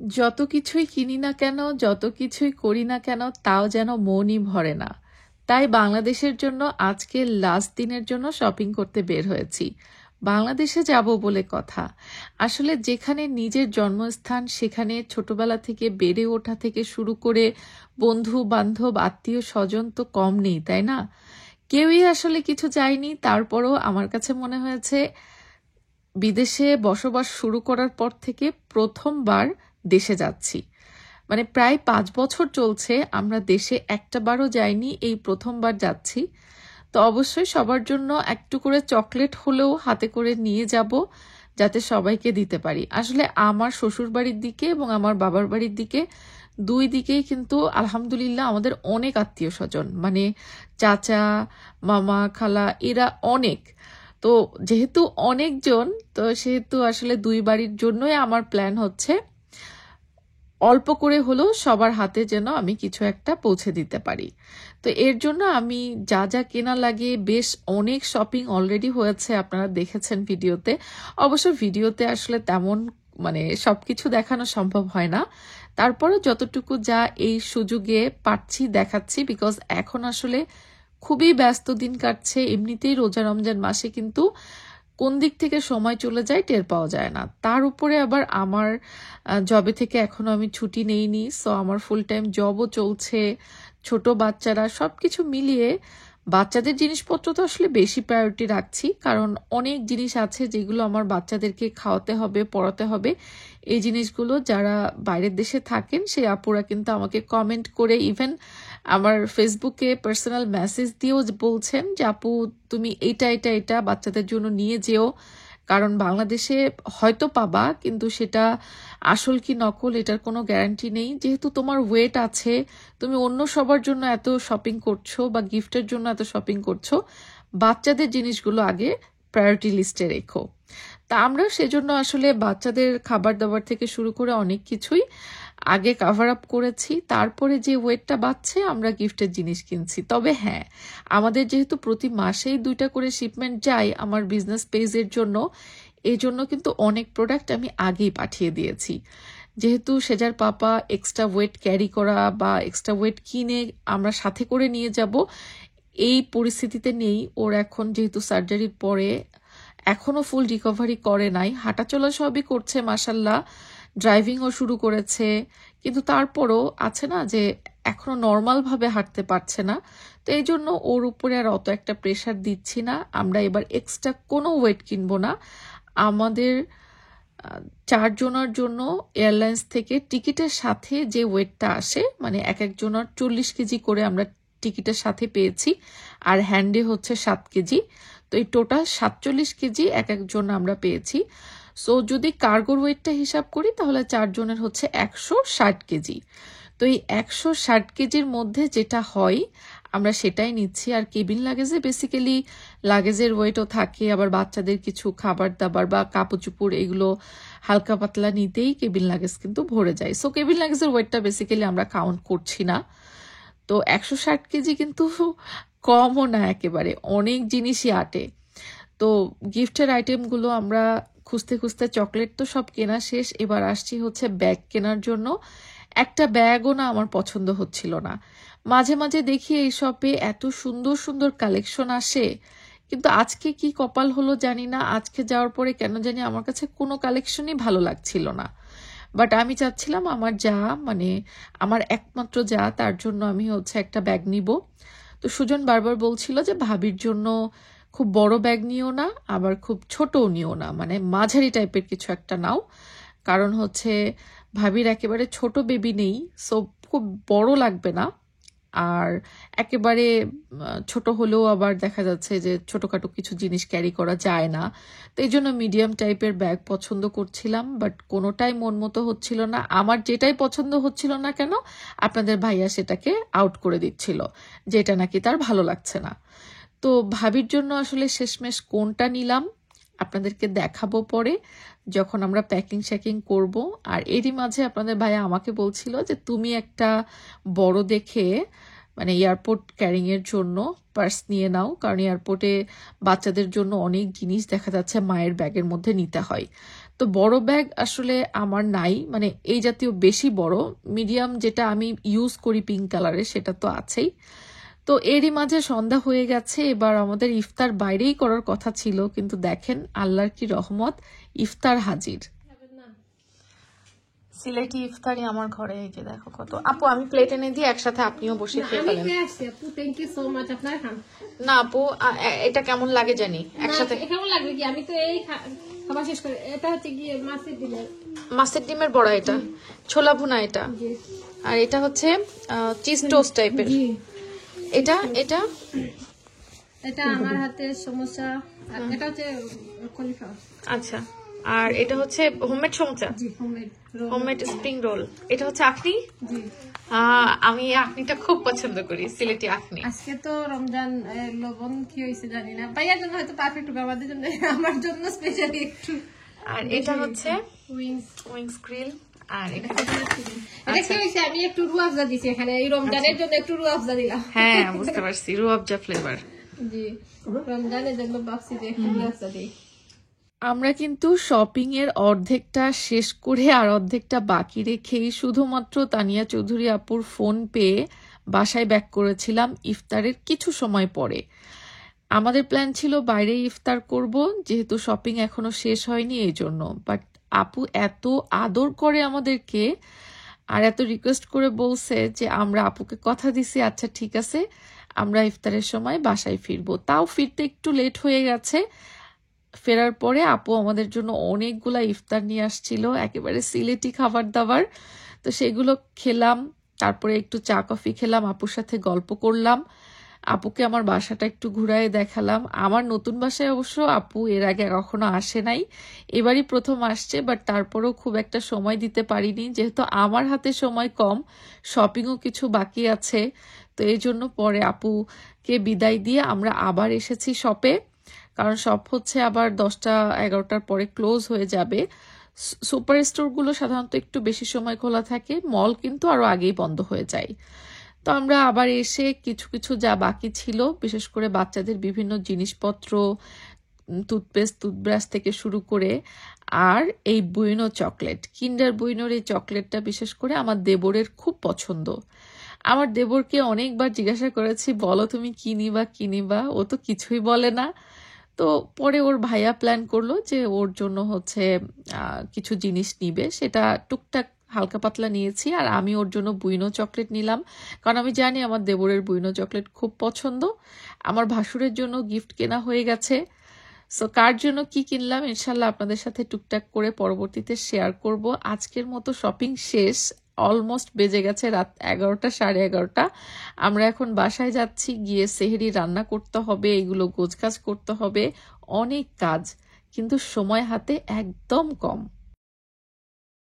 যত কিছুই কিনি না কেন, যত কিছুই করি না কেন, তাও যেন মনই ভরে না। তাই বাংলাদেশের জন্য আজকে লাস্ট দিনের জন্য শপিং করতে বের হয়েছি। বাংলাদেশে যাব বলে কথা। আসলে যেখানে নিজের জন্মস্থান, সেখানে ছোটবেলা থেকে বেড়ে ওঠা থেকে শুরু করে বন্ধু বান্ধব আত্মীয় স্বজন তো কম নেই, তাই না? কেউই আসলে কিছু চায়নি। তারপরও আমার কাছে মনে হয়েছে বিদেশে বসবাস শুরু করার পর থেকে প্রথমবার দেশে যাচ্ছি। মানে প্রায় 5 বছর চলছে আমরা দেশে একটাবারও যাইনি, এই প্রথমবার যাচ্ছি। তো অবশ্যই সবার জন্য একটু করে চকলেট হলেও হাতে করে নিয়ে যাব, যাতে সবাইকে দিতে পারি। আসলে আমার শ্বশুর বাড়ির দিকে এবং আমার বাবার বাড়ির দিকে দুই দিকেই কিন্তু আলহামদুলিল্লাহ আমাদের অনেক আত্মীয় স্বজন, মানে চাচা, মামা, খালা, এরা অনেক। তো যেহেতু অনেকজন, তো সেহেতু আসলে দুই বাড়ির জন্যই আমার প্ল্যান হচ্ছে অল্প করে হলেও সবার হাতে যেন আমি কিছু একটা পৌঁছে দিতে পারি। তো এর জন্য আমি যা যা কেনা লাগে, বেশ অনেক শপিং অলরেডি হয়েছে, আপনারা দেখেছেন ভিডিওতে। অবশ্য ভিডিওতে আসলে তেমন মানে সবকিছু দেখানো সম্ভব হয় না, তারপরে যতটুকু যা এই সুযোগে পাচ্ছি দেখাচ্ছি। বিকজ এখন আসলে খুবই ব্যস্ত দিন কাটছে, এমনিতেই রোজা রমজান মাসে কিন্তু কোন দিক থেকে সময় চলে যায় টের পাওয়া যায় না। তার উপরে আবার আমার জবে থেকে এখনো আমি ছুটি নেইনি, সো আমার ফুল টাইম জবও চলছে, ছোট বাচ্চারা, সবকিছু মিলিয়ে বাচ্চাদের জিনিসপত্র তো আসলে বেশি প্রায়োরিটি রাখছি, কারণ অনেক জিনিস আছে যেগুলো আমার বাচ্চাদেরকে খাওয়াতে হবে, পড়াতে হবে। এই জিনিসগুলো যারা বাইরের দেশে থাকেন সেই আপুরা কিন্তু আমাকে কমেন্ট করে, ইভেন আমার ফেসবুকে পার্সোনাল মেসেজ দিয়েও বলছেন যে আপু তুমি এটা এটা এটা বাচ্চাদের জন্য নিয়ে যেও, কারণ বাংলাদেশে হয়তো পাবা কিন্তু সেটা আসল কি নকল এটার কোনো গ্যারান্টি নেই। যেহেতু তোমার ওয়েট আছে, তুমি অন্য সবার জন্য এত শপিং করছো বা গিফটের জন্য এত শপিং করছো, বাচ্চাদের জিনিসগুলো আগে প্রায়োরিটি লিস্টে রেখো। তা আমরা সেজন্য আসলে বাচ্চাদের খাবার দাবার থেকে শুরু করে অনেক কিছুই আগে কাভার আপ করেছি, তারপরে যে ওয়েটটা বাড়ছে আমরা গিফটের জিনিস কিনছি। তবে হ্যাঁ, আমাদের যেহেতু প্রতি মাসেই 2টা করে শিপমেন্ট যায় আমার বিজনেস পেজের জন্য, এই জন্য কিন্তু অনেক প্রোডাক্ট আমি আগেই পাঠিয়ে দিয়েছি। যেহেতু সেজার পাপা এক্সট্রা ওয়েট ক্যারি করা বা এক্সট্রা ওয়েট কিনে আমরা সাথে করে নিয়ে যাব এই পরিস্থিতিতে নেই। ওর এখন যেহেতু সার্জারির পরে এখনো ফুল রিকভারি করে নাই, হাঁটাচলা সবই করছে মাশাল্লাহ, ড্রাইভিংও শুরু করেছে, কিন্তু তারপরও আছে না যে এখনো নর্মাল ভাবে হাঁটতে পারছে না। তো এই জন্য ওর উপরে আর অত একটা প্রেশার দিচ্ছি না। আমরা এবার এক্সট্রা কোনো ওয়েট কিনবো না। আমাদের 4 জনের জন্য এয়ারলাইন্স থেকে টিকিটের সাথে যে ওয়েটটা আসে, মানে এক একজনের 40 কেজি করে আমরা টিকিটের সাথে পেয়েছি, আর হ্যান্ডে হচ্ছে 7 কেজি। তো এই টোটাল 47 কেজি এক একজন আমরা পেয়েছি। সো যদি কার্গোর ওয়েটটা হিসাব করি তাহলে 4 জনের হচ্ছে 160 কেজি। তো এই 160 কেজির মধ্যে যেটা হয় আমরা সেটাই নিচ্ছি। আর কেবিন লাগেজে বেসিক্যালি লাগেজের ওয়েটও থাকে, আবার বাচ্চাদের কিছু খাবার দাবার বা কাপড় চোপড় এগুলো হালকা পাতলা নিতেই কেবিন লাগেজ কিন্তু ভরে যায়। সো কেবিন লাগেজের ওয়েটটা বেসিক্যালি আমরা কাউন্ট করছি না। তো 160 কেজি কিন্তু কমও না, একেবারে অনেক জিনিসই আটে। তো গিফটের আইটেমগুলো আমরা খুঁজতে খুঁজতে, চকলেট তো সব কেনা শেষ, এবার আসছি হচ্ছে ব্যাগ কেনার জন্য। একটা ব্যাগও না আমার পছন্দ হচ্ছিল না। মাঝে মাঝে দেখি এই শপে এত সুন্দর সুন্দর কালেকশন আসে, কিন্তু আজকে কি কপাল হলো জানি না, আজকে যাওয়ার পরে কেন জানি আমার কাছে কোনো কালেকশনই ভালো লাগছিল না। বাট আমি চাচ্ছিলাম আমার যা, মানে আমার একমাত্র যা, তার জন্য আমি হচ্ছে একটা ব্যাগ নিব। তো সুজন বারবার বলছিল যে ভাবির জন্য খুব বড় ব্যাগ নিও না, আবার খুব ছোটও নিও না, মানে মাঝারি টাইপের কিছু একটা নাও, কারণ হচ্ছে ভাবির একেবারে ছোট বেবি নেই, সো খুব বড় লাগবে না। আর একেবারে ছোট হলেও আবার দেখা যাচ্ছে যে ছোটখাটো কিছু জিনিস ক্যারি করা যায় না। তো এই জন্য মিডিয়াম টাইপের ব্যাগ পছন্দ করছিলাম, বাট কোনোটাই মন মতো হচ্ছিল না। আমার যেটাই পছন্দ হচ্ছিল না কেন, আপনাদের ভাইয়া সেটাকে আউট করে দিচ্ছিল, যেটা নাকি তার ভালো লাগছে না। তো ভাবির জন্য আসলে শেষমেশ কোনটা নিলাম আপনাদেরকে দেখাবো পরে, যখন আমরা প্যাকিং শ্যাকিং করব। আর এরই মাঝে আপনাদের ভাইয়া আমাকে বলছিল যে তুমি একটা বড় দেখে মানে এয়ারপোর্ট ক্যারিং এর জন্য পার্স নিয়ে নাও, কারণ এয়ারপোর্টে বাচ্চাদের জন্য অনেক জিনিস দেখা যাচ্ছে মায়ের ব্যাগের মধ্যে নিতে হয়। তো তো বড় ব্যাগ আসলে আমার নাই, মানে এই জাতীয় বেশি বড়, মিডিয়াম যেটা আমি ইউজ করি পিঙ্ক কালারের সেটা তো আছেই। তো এরই মাঝে সন্ধ্যা হয়ে গেছে, এবার আমাদের ইফতার বাইরেই করার কথা ছিল, কিন্তু দেখেন আল্লাহর কি রহমত, ইফতার হাজির। সিলেটি ইফতারি আমার ঘরে, এই যে দেখো কত। আপু আমি প্লেট এনে দিয়ে একসাথে আপনিও বসে খেয়ে ফেলেন। না আপু এটা কেমন লাগে জানি একসাথে। কেমন লাগবে কি, আমি তো এই খাবার শেষ করে। এটা হচ্ছে গিয়ে মাছের ডিমের বড়া, এটা ছোলা ভুনা, এটা আর এটা হচ্ছে চিজ টোস্ট টাইপের। এটা এটা এটা আমার হাতে সমোসা, আর এটা হচ্ছে কলিফ্লাওয়ার। আচ্ছা, আর এটা হচ্ছে homemade samosa, homemade spring roll. এটা হচ্ছে আখনি। আমি আখনিটা খুব পছন্দ করি, সিলেটি আখনি। আজকে তো রমজান, লবণ কি হয়েছে জানি না, ভাইয়ার জন্য হয়তো পারফেক্ট হবে, আমাদের জন্য, আমার জন্য স্পেশালি একটু। আর এটা হচ্ছে উইংস গ্রিল। আর এটা কি হয়েছে, আমি একটু রুহ আফজা দিছি এখানে, এই রমজানের জন্য একটু রুহ আফজা দিলাম। হ্যাঁ বুঝতে পারছি, রুহ আফজা ফ্লেভার। জি, রমজানের জন্য ভাবছি যে একটু রুহ আফজা দিই। আমরা কিন্তু শপিং এর অর্ধেকটা শেষ করে আর অর্ধেকটা বাকি রেখেই শুধুমাত্র তানিয়া চৌধুরী আপুর ফোন পেয়ে বাসায় ব্যাক করেছিলাম ইফতারের কিছু সময় পরে। আমাদের প্ল্যান ছিল বাইরে ইফতার করব, যেহেতু শপিং এখনো শেষ হয়নি এই জন্য। বাট আপু এত আদর করে আমাদেরকে আর এত রিকোয়েস্ট করে বলছে যে আমরা আপুকে কথা দিছি, আচ্ছা ঠিক আছে আমরা ইফতারের সময় বাসায় ফিরবো। তাও ফিরতে একটু লেট হয়ে গেছে। ফেরার পরে আপু আমাদের জন্য অনেকগুলা ইফতার নিয়ে আসছিল, একেবারে সিলেটি খাবার দাবার। তো সেগুলো খেলাম, তারপরে একটু চা কফি খেলাম, আপুর সাথে গল্প করলাম, আপুকে আমার বাসাটা একটু ঘুরায় দেখালাম। আমার নতুন বাসায় অবশ্য আপু এর আগে কখনো আসে নাই, এবারই প্রথম আসছে। বাট তারপরেও খুব একটা সময় দিতে পারিনি, যেহেতু আমার হাতে সময় কম, শপিংও কিছু বাকি আছে। তো এই জন্য পরে আপুকে বিদায় দিয়ে আমরা আবার এসেছি শপে, কারণ শপ হচ্ছে আবার 10টা-11টার পরে ক্লোজ হয়ে যাবে। সুপার স্টোরগুলো সাধারণত একটু বেশি সময় খোলা থাকে, মল কিন্তু আরো আগেই বন্ধ হয়ে যায়। তো আমরা আবার এসে কিছু কিছু যা বাকি ছিল, বিশেষ করে বাচ্চাদের বিভিন্ন জিনিসপত্র, টুথপেস্ট টুথব্রাশ থেকে শুরু করে, আর এই বুইনো চকলেট, কিন্ডার বুইনোর এই চকলেটটা বিশেষ করে আমার দেবরের খুব পছন্দ। আমার দেবরকে অনেকবার জিজ্ঞাসা করেছি বলো তুমি কি নিবা, ও তো কিছুই বলে না। তো পরে ওর ভাইয়া প্ল্যান করলো যে ওর জন্য হচ্ছে কিছু জিনিস নিবে, সেটা টুকটাক হালকা পাতলা নিয়েছি। আর আমি ওর জন্য বুইনো চকলেট নিলাম, কারণ আমি জানি আমার দেবরের বুইনো চকলেট খুব পছন্দ। আমার ভাসুরের জন্য গিফট কেনা হয়ে গেছে। সো কার জন্য কি কিনলাম ইনশাল্লাহ আপনাদের সাথে টুকটাক করে পরবর্তীতে শেয়ার করব। আজকের মতো শপিং শেষ, অলমোস্ট বেজে গেছে রাত 11টা, 11:30। আমরা এখন বাসায় যাচ্ছি, গিয়ে সেহরি রান্না করতে হবে, এগুলো গোছগাছ করতে হবে, অনেক কাজ, কিন্তু সময় হাতে একদম কম।